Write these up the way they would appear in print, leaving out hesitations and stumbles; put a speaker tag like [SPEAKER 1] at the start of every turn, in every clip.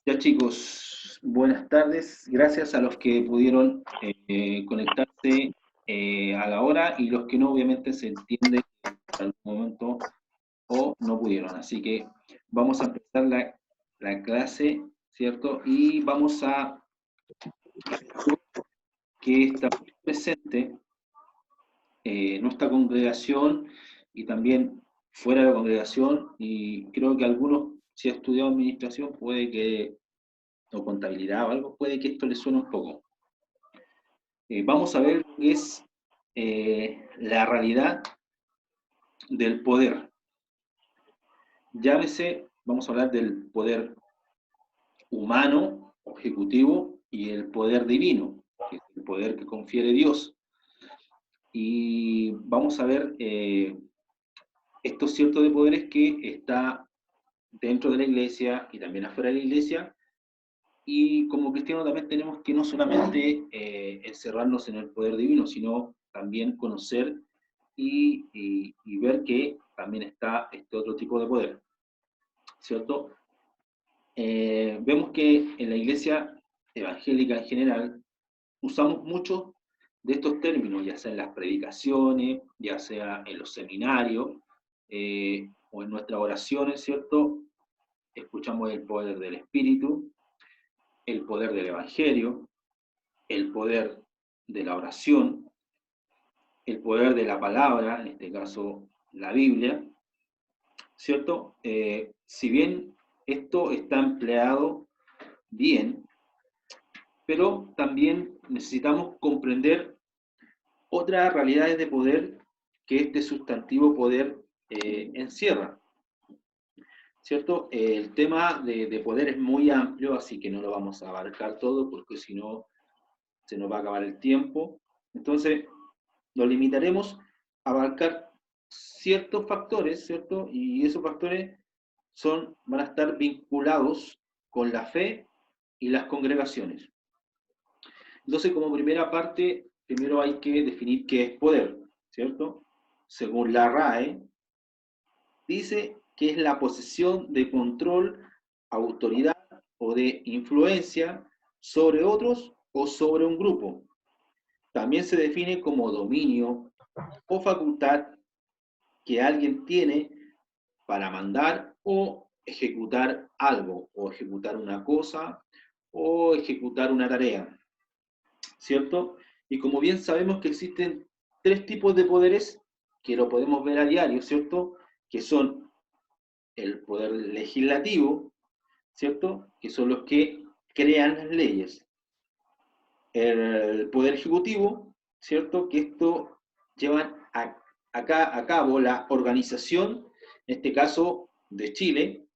[SPEAKER 1] Ya chicos, buenas tardes. Gracias a los que pudieron conectarse a la hora y los que no, obviamente se entiende que por algún momento o no pudieron. Así que vamos a empezar la clase, ¿cierto? Y vamos a que está presente nuestra congregación y también fuera de la congregación. Y creo que algunos, si ha estudiado administración, puede que, o contabilidad o algo, puede que esto les suene un poco. Vamos a ver lo que es la realidad del poder. Llámese, vamos a hablar del poder humano, ejecutivo, y el poder divino, que es el poder que confiere Dios. Y vamos a ver estos ciertos de poderes que está dentro de la iglesia y también afuera de la iglesia. Y como cristianos también tenemos que no solamente encerrarnos en el poder divino, sino también conocer y ver que también está este otro tipo de poder, ¿cierto? Vemos que en la iglesia evangélica en general usamos muchos de estos términos, ya sea en las predicaciones, ya sea en los seminarios o en nuestras oraciones, ¿cierto? Escuchamos el poder del Espíritu, el poder del Evangelio, el poder de la oración, el poder de la palabra, en este caso la Biblia, ¿cierto? Si bien esto está empleado bien, pero también necesitamos comprender otras realidades de poder que este sustantivo poder encierra, ¿cierto? El tema de poder es muy amplio, así que no lo vamos a abarcar todo porque si no se nos va a acabar el tiempo. Entonces, nos limitaremos a abarcar ciertos factores, ¿cierto? Y esos factores van a estar vinculados con la fe y las congregaciones. Entonces, como primera parte, primero hay que definir qué es poder, ¿cierto? Según la RAE, dice que es la posesión de control, autoridad o de influencia sobre otros o sobre un grupo. También se define como dominio o facultad que alguien tiene para mandar o ejecutar algo, o ejecutar una cosa, o ejecutar una tarea, ¿cierto? Y como bien sabemos que existen tres tipos de poderes que lo podemos ver a diario, ¿cierto? Que son el poder legislativo, ¿cierto? Que son los que crean las leyes. El poder ejecutivo, ¿cierto? Que esto llevan a cabo la organización, en este caso de Chile,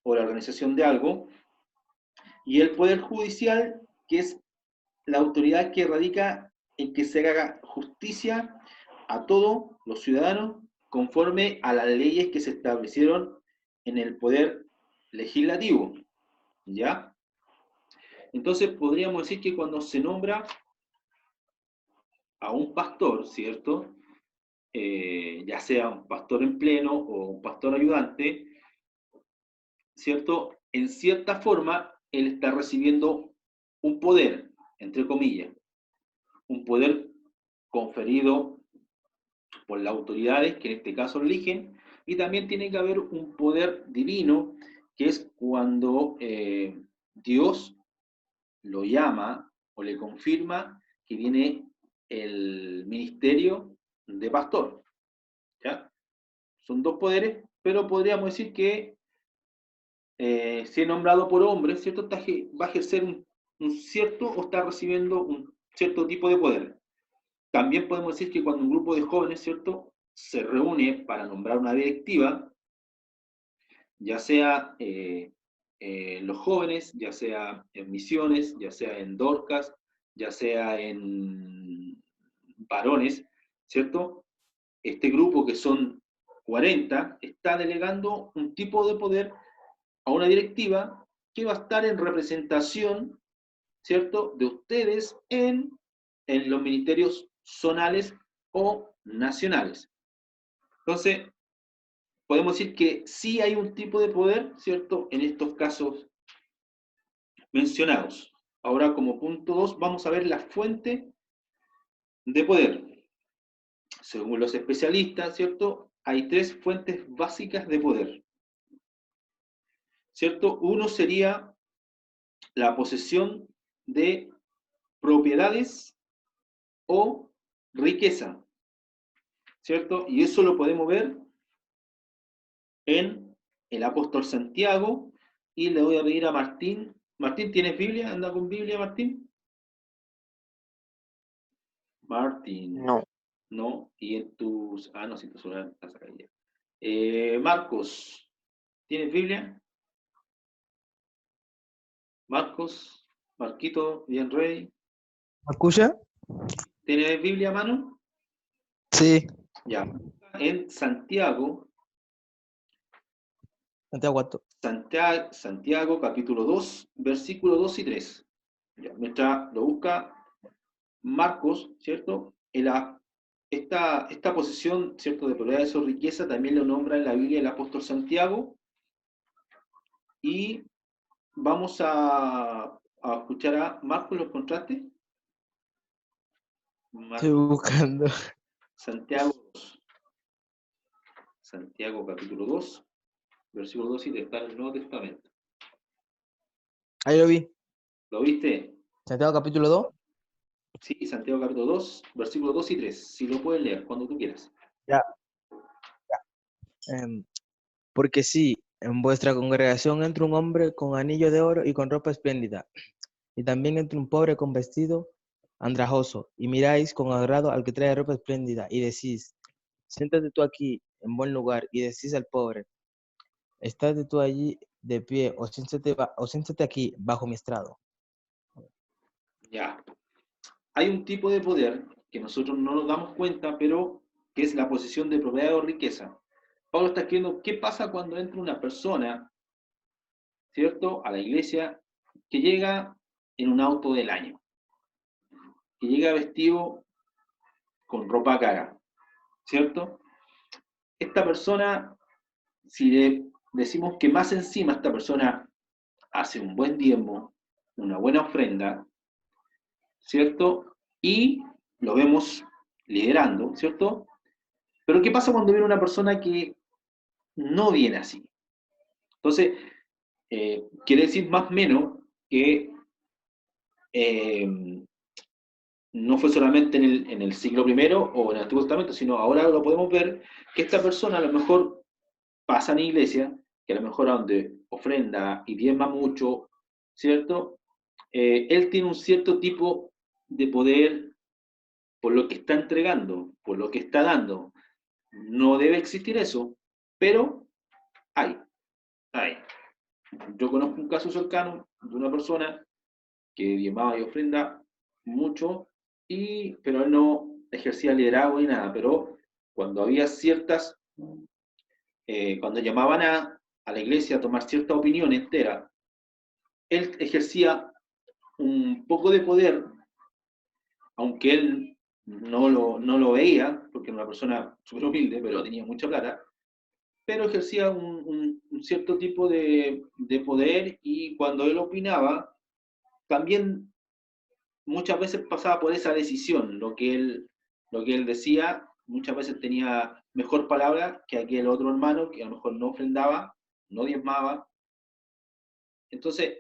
[SPEAKER 1] o la organización de algo, y el poder judicial, que es la autoridad que radica en que se haga justicia a todos los ciudadanos conforme a las leyes que se establecieron en el poder legislativo, ¿ya? Entonces podríamos decir que cuando se nombra a un pastor, ¿cierto? Ya sea un pastor en pleno o un pastor ayudante, ¿cierto? En cierta forma, él está recibiendo un poder, entre comillas, un poder conferido por las autoridades, que en este caso eligen, y también tiene que haber un poder divino, que es cuando Dios lo llama o le confirma que viene el ministerio de pastor, ¿ya? Son dos poderes, pero podríamos decir que si es nombrado por hombres, ¿cierto? Va a ejercer un cierto o está recibiendo un cierto tipo de poder. También podemos decir que cuando un grupo de jóvenes, ¿cierto?, se reúne para nombrar una directiva, ya sea los jóvenes, ya sea en misiones, ya sea en Dorcas, ya sea en varones, ¿cierto? Este grupo que son 40 está delegando un tipo de poder a una directiva que va a estar en representación, ¿cierto?, de ustedes en los ministerios zonales o nacionales. Entonces, podemos decir que sí hay un tipo de poder, ¿cierto?, en estos casos mencionados. Ahora, como punto 2, vamos a ver la fuente de poder. Según los especialistas, ¿cierto? Hay 3 fuentes básicas de poder, ¿cierto? Uno sería la posesión de propiedades o riqueza, ¿cierto? Y eso lo podemos ver en el apóstol Santiago, y le voy a pedir a Martín. Martín, ¿tienes Biblia? ¿Anda con Biblia, Martín? Martín,
[SPEAKER 2] No.
[SPEAKER 1] no, y en tus... Ah, no, si tu celular está sacado ya. Marcos, ¿tienes Biblia? Marcos, Marquito, bien ready.
[SPEAKER 2] ¿Me escucha?
[SPEAKER 1] ¿Tienes Biblia a mano?
[SPEAKER 2] Sí.
[SPEAKER 1] Ya. En Santiago,
[SPEAKER 2] Santiago 4.
[SPEAKER 1] Santiago capítulo 2, versículos 2 y 3. Ya, mientras lo busca Marcos, ¿cierto? Esta posesión, ¿cierto?, de propiedades o riqueza también lo nombra en la Biblia el apóstol Santiago, y vamos a escuchar a Marcos. ¿Los contrastes?
[SPEAKER 2] Estoy buscando.
[SPEAKER 1] Santiago 2. Santiago capítulo 2, versículo 2 y 3, está en el Nuevo Testamento.
[SPEAKER 2] Ahí lo vi.
[SPEAKER 1] ¿Lo viste?
[SPEAKER 2] Santiago capítulo 2.
[SPEAKER 1] Sí, Santiago capítulo 2, versículos 2 y 3. Si lo puedes leer, cuando tú quieras.
[SPEAKER 2] Ya. Porque si en vuestra congregación entra un hombre con anillo de oro y con ropa espléndida, y también entra un pobre con vestido andrajoso, y miráis con agrado al que trae ropa espléndida, y decís, siéntate tú aquí en buen lugar, y decís al pobre, estate tú allí de pie, o siéntate aquí bajo mi estrado.
[SPEAKER 1] Ya. Hay un tipo de poder que nosotros no nos damos cuenta, pero que es la posesión de propiedad o riqueza. Pablo está escribiendo qué pasa cuando entra una persona, ¿cierto?, a la iglesia, que llega en un auto del año, que llega vestido con ropa cara, ¿cierto? Esta persona, si le decimos que más encima esta persona hace un buen diezmo, una buena ofrenda, ¿cierto? Y lo vemos liderando, ¿cierto? Pero ¿qué pasa cuando viene una persona que no viene así? Entonces, quiere decir más o menos que eh, no fue solamente en el siglo primero o en el Antiguo Testamento, sino ahora lo podemos ver, que esta persona a lo mejor pasa en iglesia, que a lo mejor a donde ofrenda y diezma mucho, ¿cierto? Él tiene un cierto tipo de poder por lo que está entregando, por lo que está dando. No debe existir eso, pero hay, hay. Yo conozco un caso cercano de una persona que diezmaba y ofrenda mucho, pero él no ejercía liderazgo ni nada, pero cuando había ciertas, cuando llamaban a la iglesia a tomar cierta opinión entera, él ejercía un poco de poder, aunque él no lo veía, porque era una persona súper humilde, pero tenía mucha plata, pero ejercía un cierto tipo de poder, y cuando él opinaba, también muchas veces pasaba por esa decisión. Lo que él decía muchas veces tenía mejor palabra que aquel otro hermano que a lo mejor no ofrendaba, no diezmaba. Entonces,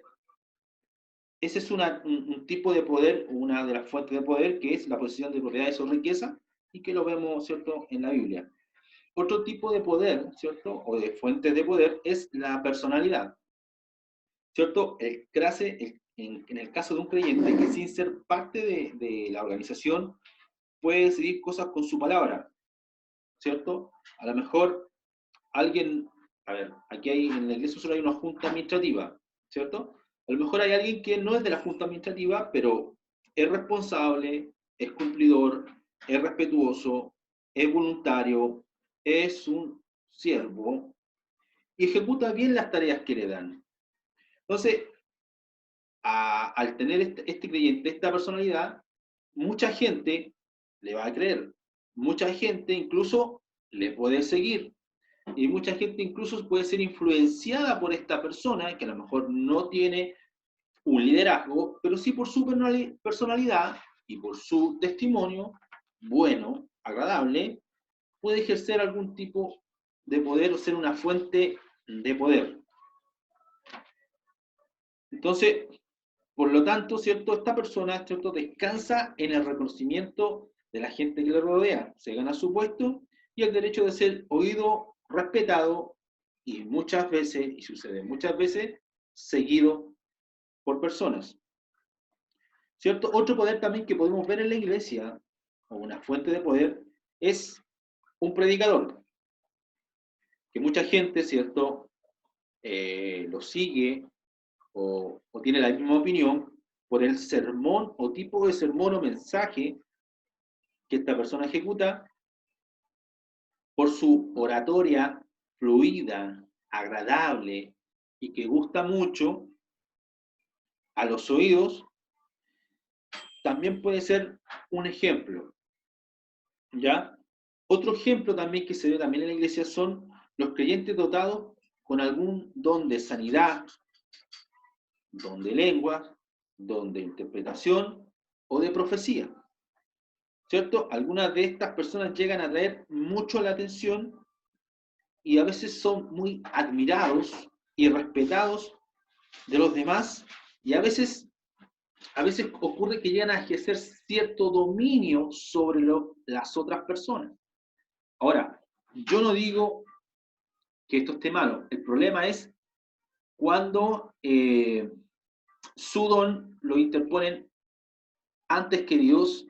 [SPEAKER 1] ese es un tipo de poder, una de las fuentes de poder, que es la posesión de propiedades o riqueza, y que lo vemos, ¿cierto?, en la Biblia. Otro tipo de poder, ¿cierto?, o de fuente de poder, es la personalidad, ¿cierto? En el caso de un creyente que, sin ser parte de la organización, puede decidir cosas con su palabra, ¿cierto? A lo mejor alguien, a ver, aquí en la iglesia solo hay una junta administrativa, ¿cierto? A lo mejor hay alguien que no es de la junta administrativa, pero es responsable, es cumplidor, es respetuoso, es voluntario, es un siervo y ejecuta bien las tareas que le dan. Entonces, al tener este creyente, esta personalidad, mucha gente le va a creer, mucha gente incluso le puede seguir, y mucha gente incluso puede ser influenciada por esta persona que a lo mejor no tiene un liderazgo, pero sí por su personalidad y por su testimonio bueno, agradable, puede ejercer algún tipo de poder o ser una fuente de poder. Entonces, por lo tanto, ¿cierto? Esta persona, ¿cierto? Descansa en el reconocimiento de la gente que le rodea, se gana su puesto y el derecho de ser oído, respetado y muchas veces, y sucede muchas veces, seguido por personas. ¿Cierto? Otro poder también que podemos ver en la iglesia, o una fuente de poder, es un predicador, que mucha gente, ¿cierto? Lo sigue o tiene la misma opinión por el sermón o tipo de sermón o mensaje que esta persona ejecuta, por su oratoria fluida, agradable y que gusta mucho a los oídos, también puede ser un ejemplo, ¿ya? Otro ejemplo también que se ve también en la iglesia son los creyentes dotados con algún don de sanidad, don de lengua, don de interpretación o de profecía. ¿Cierto? Algunas de estas personas llegan a atraer mucho la atención y a veces son muy admirados y respetados de los demás y a veces ocurre que llegan a ejercer cierto dominio sobre las otras personas. Ahora, yo no digo que esto esté malo, el problema es cuando su don lo interponen antes que Dios,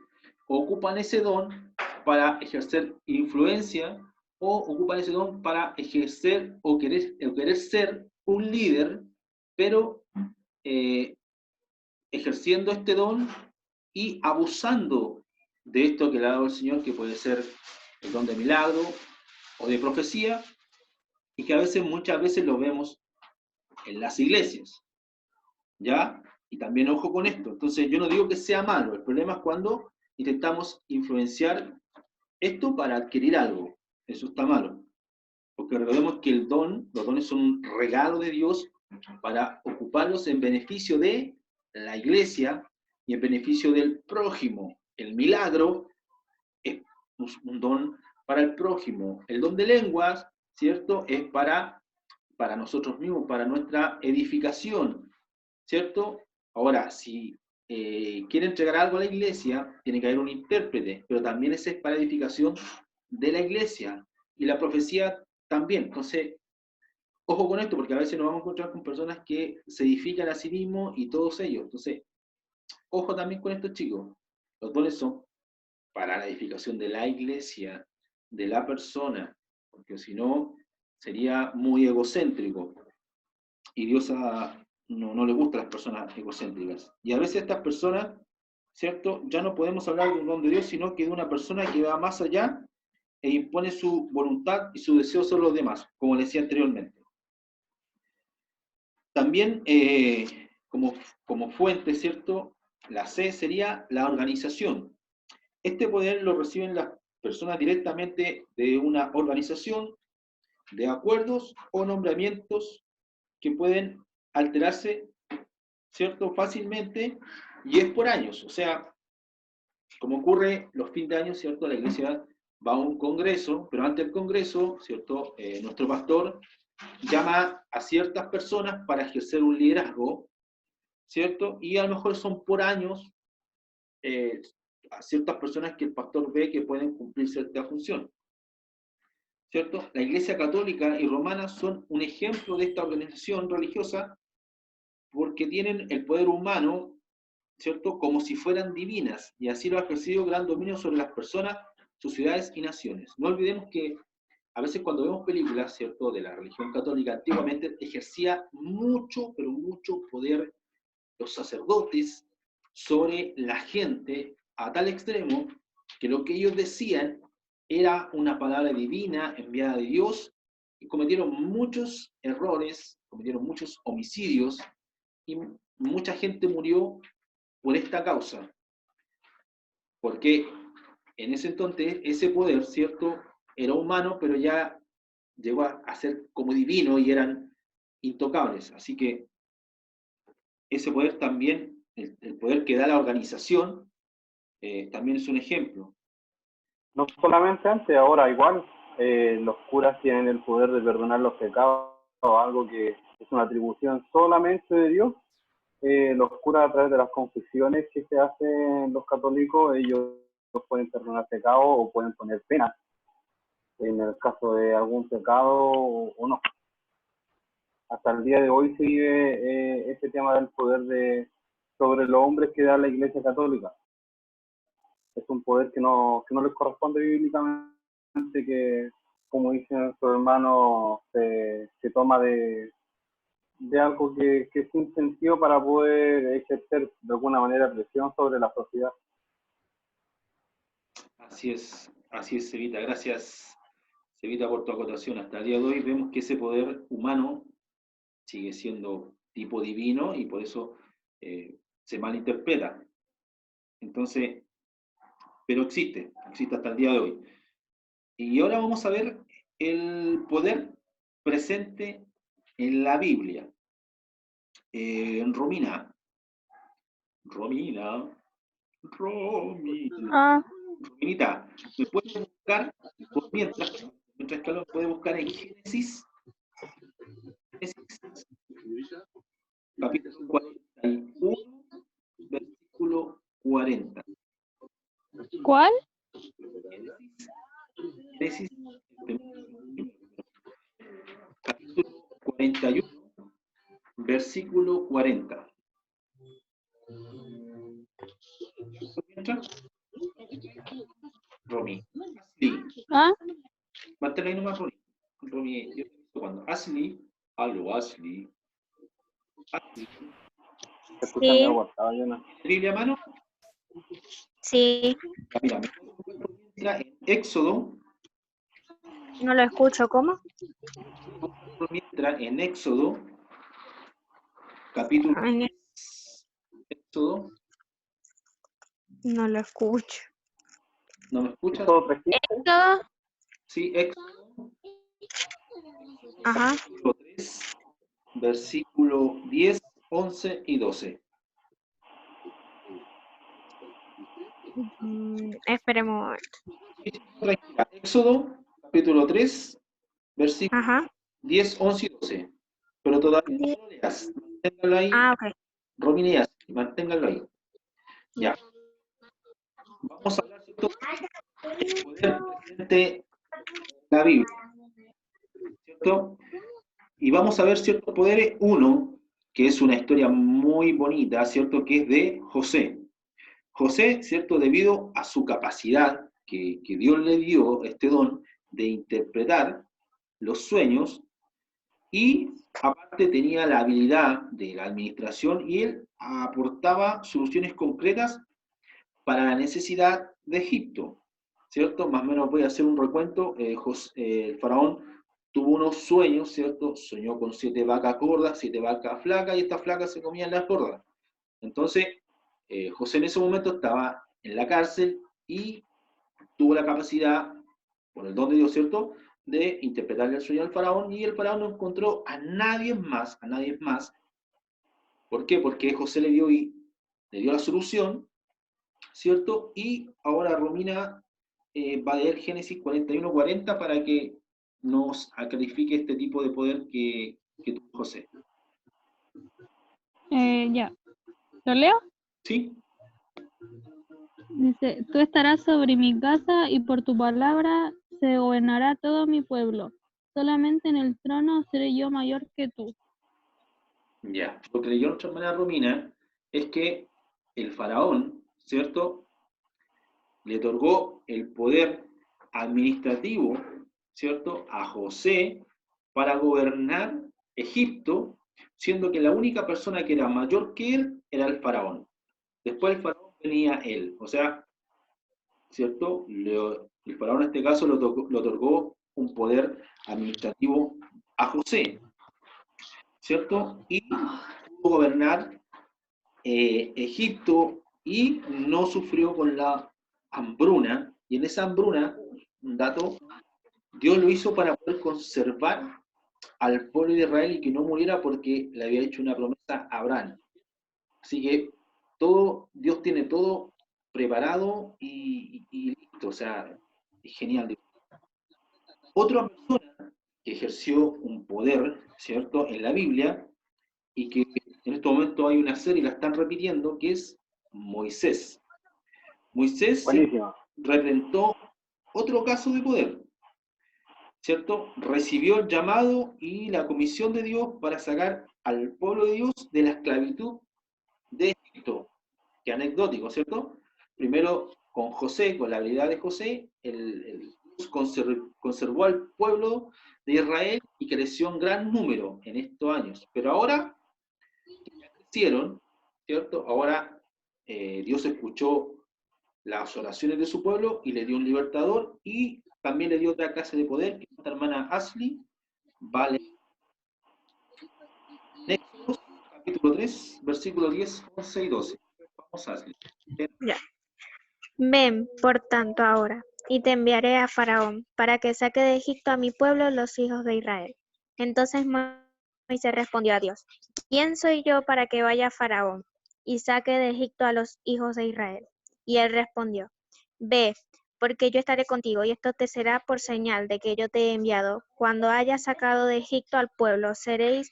[SPEAKER 1] ocupan ese don para ejercer influencia o ocupan ese don para ejercer o querer ser un líder, pero eh, ejerciendo este don y abusando de esto que le ha dado el Señor, que puede ser el don de milagro o de profecía, y que a veces, muchas veces lo vemos en las iglesias, ¿ya? Y también ojo con esto. Entonces, yo no digo que sea malo, el problema es cuando intentamos influenciar esto para adquirir algo. Eso está malo. Porque recordemos que los dones son un regalo de Dios para ocuparlos en beneficio de la iglesia y en beneficio del prójimo. El milagro es un don para el prójimo. El don de lenguas, ¿cierto? Es para nosotros mismos, para nuestra edificación, ¿cierto? Ahora, si quiere entregar algo a la iglesia, tiene que haber un intérprete, pero también ese es para edificación de la iglesia. Y la profecía también. Entonces, ojo con esto, porque a veces nos vamos a encontrar con personas que se edifican a sí mismos y todos ellos. Entonces, ojo también con estos chicos. Los dones son para la edificación de la iglesia, de la persona, porque si no, sería muy egocéntrico. Y Dios no le gusta a las personas egocéntricas. Y a veces estas personas, ¿cierto? Ya no podemos hablar de un don de Dios, sino que de una persona que va más allá e impone su voluntad y su deseo sobre los demás, como le decía anteriormente. También, como fuente, ¿cierto? La C sería la organización. Este poder lo reciben las personas directamente de una organización, de acuerdos o nombramientos que pueden alterarse, ¿cierto? Fácilmente, y es por años. O sea, como ocurre los fines de año, ¿cierto? La iglesia va a un congreso, pero ante el congreso, ¿cierto? Nuestro pastor llama a ciertas personas para ejercer un liderazgo, ¿cierto? Y a lo mejor son por años a ciertas personas que el pastor ve que pueden cumplir cierta función, ¿cierto? La Iglesia Católica y Romana son un ejemplo de esta organización religiosa porque tienen el poder humano, ¿cierto? Como si fueran divinas, y así lo ha ejercido gran dominio sobre las personas, sociedades y naciones. No olvidemos que a veces cuando vemos películas, ¿cierto?, de la religión católica, antiguamente ejercía mucho, pero mucho poder los sacerdotes sobre la gente a tal extremo que lo que ellos decían era una palabra divina enviada de Dios y cometieron muchos errores, cometieron muchos homicidios y mucha gente murió por esta causa. Porque en ese entonces ese poder, ¿cierto?, era humano, pero ya llegó a ser como divino y eran intocables. Así que ese poder también, el poder que da la organización, también es un ejemplo.
[SPEAKER 3] No solamente antes, ahora igual, los curas tienen el poder de perdonar los pecados, algo que es una atribución solamente de Dios. Los curas, a través de las confesiones que se hacen los católicos, ellos pueden perdonar pecados o pueden poner penas en el caso de algún pecado o no. Hasta el día de hoy se vive ese tema del poder sobre los hombres que da la Iglesia Católica. Es un poder que no les corresponde bíblicamente, que, como dice nuestro hermano, se toma de algo que es sin sentido para poder ejercer de alguna manera presión sobre la sociedad.
[SPEAKER 1] Así es, Cevita. Gracias, Cevita, por tu acotación. Hasta el día de hoy vemos que ese poder humano sigue siendo tipo divino y por eso se malinterpreta. Entonces, pero existe hasta el día de hoy. Y ahora vamos a ver el poder presente en la Biblia. Romina, Rominita, ¿me puedes buscar, mientras que lo puede buscar en Génesis, capítulo 41, versículo 40.
[SPEAKER 4] ¿Cuál?
[SPEAKER 1] Génesis, capítulo 41, versículo 40. Romy. Sí.
[SPEAKER 4] ¿Ah?
[SPEAKER 1] Mantén ahí nomás, Romy. Yo cuando Ashley, aló Ashley.
[SPEAKER 3] Escuchando la WhatsApp, ¿no?
[SPEAKER 1] ¿Biblia a mano?
[SPEAKER 4] Sí.
[SPEAKER 1] Mira, en Éxodo.
[SPEAKER 4] No lo escucho, ¿cómo?
[SPEAKER 1] Mientras en Éxodo, capítulo Éxodo.
[SPEAKER 4] No lo escucho.
[SPEAKER 1] ¿No me escuchas?
[SPEAKER 4] ¿Éxodo?
[SPEAKER 1] Sí, Éxodo.
[SPEAKER 4] Ajá.
[SPEAKER 1] Capítulo 3, versículo 10, 11 y 12.
[SPEAKER 4] Esperemos un momento.
[SPEAKER 1] Éxodo, capítulo 3, versículo 10, 11 y 12. Pero todavía no lo leas. Manténgalo ahí.
[SPEAKER 4] Ah, ok.
[SPEAKER 1] Romina, manténgalo ahí. Ya. Vamos a hablar del poder presente en la Biblia, ¿cierto? Y vamos a ver ciertos poderes. Uno, que es una historia muy bonita, ¿cierto? Que es de José. José, ¿cierto? Debido a su capacidad que Dios le dio, este don de interpretar los sueños, y aparte tenía la habilidad de la administración y él aportaba soluciones concretas para la necesidad de Egipto, ¿cierto? Más o menos voy a hacer un recuento. El faraón tuvo unos sueños, ¿cierto? Soñó con 7 vacas gordas, 7 vacas flacas, y estas flacas se comían las gordas. Entonces, José en ese momento estaba en la cárcel y tuvo la capacidad, por el don de Dios, ¿cierto?, de interpretarle el sueño al faraón, y el faraón no encontró a nadie más. ¿Por qué? Porque José le dio la solución, ¿cierto? Y ahora Romina va a leer Génesis 41-40 para que nos clarifique este tipo de poder que tuvo José.
[SPEAKER 4] Ya. ¿Lo leo?
[SPEAKER 1] ¿Sí?
[SPEAKER 4] Dice, tú estarás sobre mi casa y por tu palabra se gobernará todo mi pueblo. Solamente en el trono seré yo mayor que tú.
[SPEAKER 1] Ya. Lo que leyó nuestra hermana Romina es que el faraón, ¿cierto?, le otorgó el poder administrativo, ¿cierto?, a José para gobernar Egipto, siendo que la única persona que era mayor que él era el faraón. Después del faraón venía él, o sea, ¿cierto? El faraón en este caso le otorgó un poder administrativo a José, ¿cierto? Y pudo gobernar Egipto y no sufrió con la hambruna. Y en esa hambruna, un dato, Dios lo hizo para poder conservar al pueblo de Israel y que no muriera, porque le había hecho una promesa a Abraham. Así que todo, Dios tiene todo preparado y listo, o sea, es genial. Otra persona que ejerció un poder, ¿cierto?, en la Biblia, y que en este momento hay una serie y la están repitiendo, que es Moisés. Moisés
[SPEAKER 3] Buenísimo.
[SPEAKER 1] representó otro caso de poder, ¿cierto? Recibió el llamado y la comisión de Dios para sacar al pueblo de Dios de la esclavitud de Egipto. Qué anecdótico, ¿cierto? Primero con José, con la habilidad de José, Dios conservó al pueblo de Israel y creció en gran número en estos años. Pero ahora ya crecieron, ¿cierto? Ahora Dios escuchó las oraciones de su pueblo y le dio un libertador y también le dio otra clase de poder que esta hermana Ashley vale. Éxodo capítulo 3, versículos 10, 11 y 12. Vamos, Ashley.
[SPEAKER 5] Ya. Ven, por tanto, ahora, y te enviaré a Faraón, para que saque de Egipto a mi pueblo, los hijos de Israel. Entonces Moisés respondió a Dios: ¿Quién soy yo para que vaya a Faraón y saque de Egipto a los hijos de Israel? Y él respondió: Ve, porque yo estaré contigo, y esto te será por señal de que yo te he enviado. Cuando hayas sacado de Egipto al pueblo, serviréis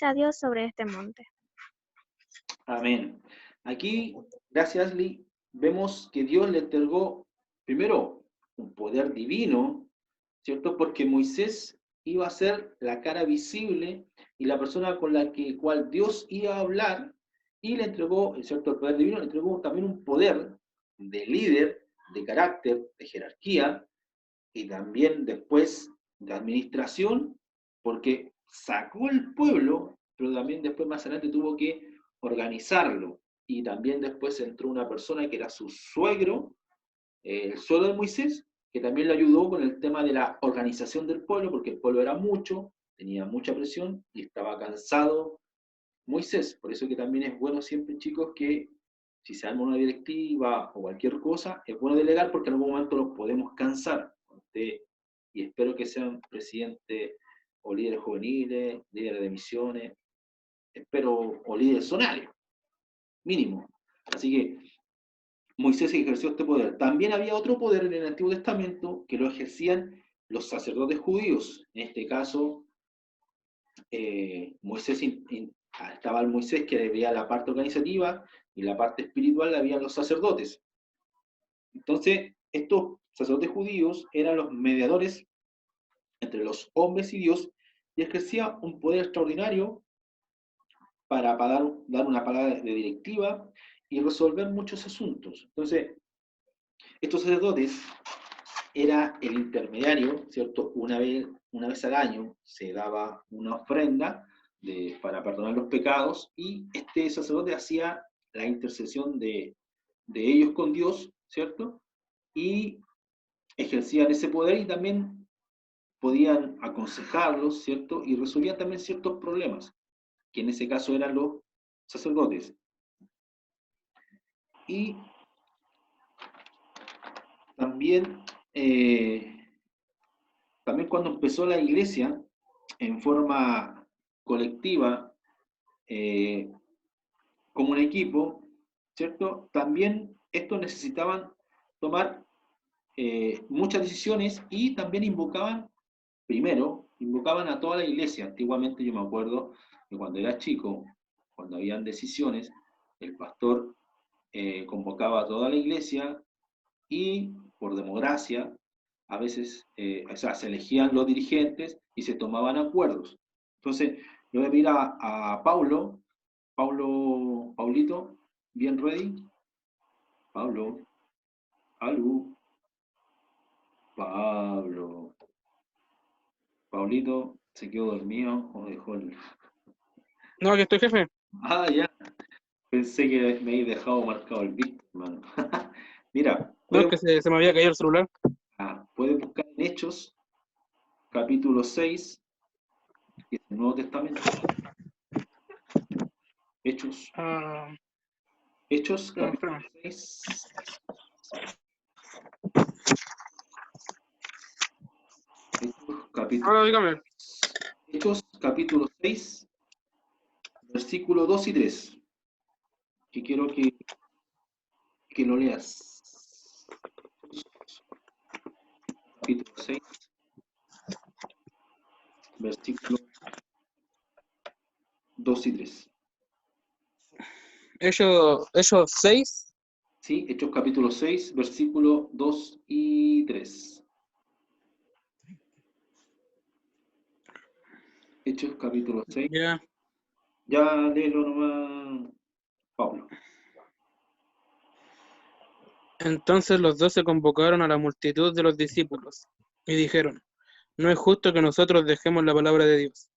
[SPEAKER 5] a Dios sobre este monte.
[SPEAKER 1] Amén. Aquí, gracias, Ashley, vemos que Dios le entregó primero un poder divino, ¿cierto? Porque Moisés iba a ser la cara visible y la persona con la cual Dios iba a hablar, y le entregó, ¿cierto?, el poder divino, le entregó también un poder de líder, de carácter, de jerarquía, y también después de administración, porque sacó el pueblo, pero también después más adelante tuvo que organizarlo. Y también después entró una persona que era su suegro, el suegro de Moisés, que también le ayudó con el tema de la organización del pueblo, porque el pueblo era mucho, tenía mucha presión y estaba cansado Moisés. Por eso que también es bueno siempre, chicos, que si se arma una directiva o cualquier cosa, es bueno delegar porque en algún momento los podemos cansar. Y espero que sean presidentes o líderes juveniles, líderes de misiones, espero, o líderes zonales, mínimo. Así que Moisés ejerció este poder. También había otro poder en el Antiguo Testamento que lo ejercían los sacerdotes judíos. En este caso, Moisés estaba el Moisés que veía la parte organizativa y la parte espiritual la veían los sacerdotes. Entonces, estos sacerdotes judíos eran los mediadores entre los hombres y Dios y ejercía un poder extraordinario para dar una palabra de directiva y resolver muchos asuntos. Entonces, estos sacerdotes era el intermediario, ¿cierto? Una vez al año se daba una ofrenda para perdonar los pecados y este sacerdote hacía la intercesión de ellos con Dios, ¿cierto? Y ejercían ese poder y también podían aconsejarlos, ¿cierto? Y resolvían también ciertos problemas, que en ese caso eran los sacerdotes. Y también, también cuando empezó la iglesia en forma colectiva, como un equipo, ¿cierto? También estos necesitaban tomar muchas decisiones y también invocaban a toda la iglesia. Antiguamente yo me acuerdo que cuando era chico, cuando habían decisiones, el pastor convocaba a toda la iglesia y por democracia, a veces o sea, se elegían los dirigentes y se tomaban acuerdos. Entonces, yo voy a pedir a Paulito, bien ready. Pablo, aló, Paulito, ¿se quedó dormido o dejó el...?
[SPEAKER 6] No, aquí estoy, jefe.
[SPEAKER 1] Ah, ya, pensé que me había dejado marcado el beat, hermano. Mira,
[SPEAKER 6] No, es que se me había caído el celular.
[SPEAKER 1] puede buscar en Hechos, capítulo 6, que es el Nuevo Testamento. Hechos, capítulo 6.
[SPEAKER 6] Ahora dígame.
[SPEAKER 1] Hechos, capítulo 6, versículo 2 y 3, que quiero que lo leas. Capítulo 6, versículo 2 y 3.
[SPEAKER 6] Hechos 6,
[SPEAKER 1] Sí, Hechos capítulo 6, versículo 2 y 3. Hechos capítulo 6.
[SPEAKER 6] ya.
[SPEAKER 1] Ya léelo nomás, Pablo.
[SPEAKER 6] Entonces los 12 convocaron a la multitud de los discípulos y dijeron: no es justo que nosotros dejemos la palabra de Dios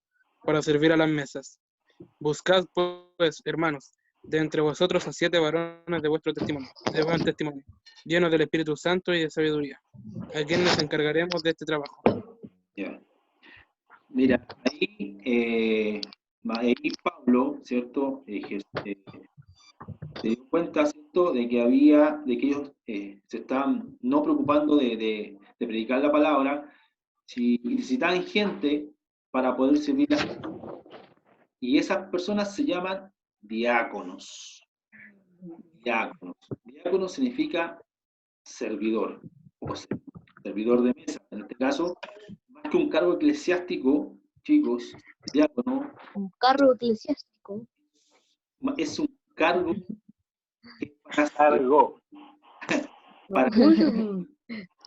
[SPEAKER 6] para servir a las mesas. Buscad, pues, hermanos, de entre vosotros a 7 varones de vuestro testimonio, de buen testimonio, llenos del Espíritu Santo y de sabiduría, a quienes nos encargaremos de este trabajo.
[SPEAKER 1] Ya. Mira, ahí Pablo, ¿cierto? Se dio cuenta, ¿cierto?, de que ellos se estaban no preocupando de predicar la palabra, si necesitaban gente para poder servir y esas personas se llaman diáconos. Diáconos. Diácono significa servidor, o servidor de mesa. En este caso, más que un cargo eclesiástico, chicos, diácono
[SPEAKER 7] Un cargo eclesiástico.
[SPEAKER 1] es un cargo que es
[SPEAKER 3] Cargo.
[SPEAKER 1] para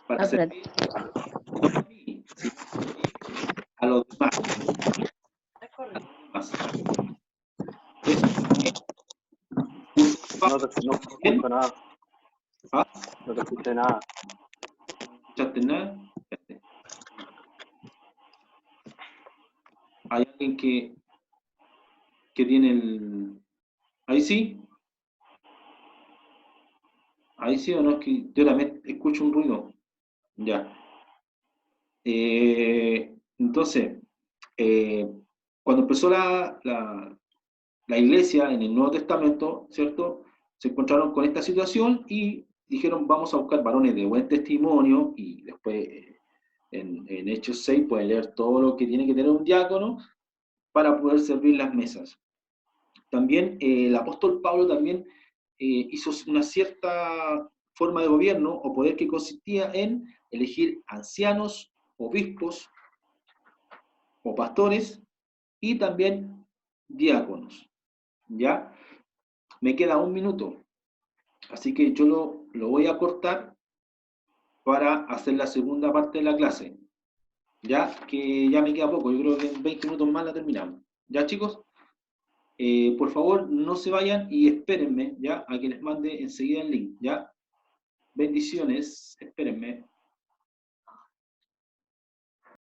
[SPEAKER 7] Ah,
[SPEAKER 1] servir no a mí, sino a los demás.
[SPEAKER 3] No te escucho nada.
[SPEAKER 1] ¿Ah?
[SPEAKER 3] No te escuché nada.
[SPEAKER 1] ¿No escuchaste nada? ¿Hay alguien que tiene el... Ahí sí? Ahí sí o no, es que yo también escucho un ruido. Ya. Entonces, cuando empezó la iglesia en el Nuevo Testamento, ¿cierto? Se encontraron con esta situación y dijeron, vamos a buscar varones de buen testimonio, y después en Hechos 6 pueden leer todo lo que tiene que tener un diácono para poder servir las mesas. También el apóstol Pablo también hizo una cierta forma de gobierno o poder que consistía en elegir ancianos, obispos o pastores y también diáconos. ¿Ya? Me queda 1 minuto, así que yo lo voy a cortar para hacer la segunda parte de la clase. Ya que ya me queda poco, yo creo que en 20 minutos más la terminamos. ¿Ya, chicos? Por favor, no se vayan y espérenme, ¿ya? A que les mande enseguida el link, ¿ya? Bendiciones, espérenme.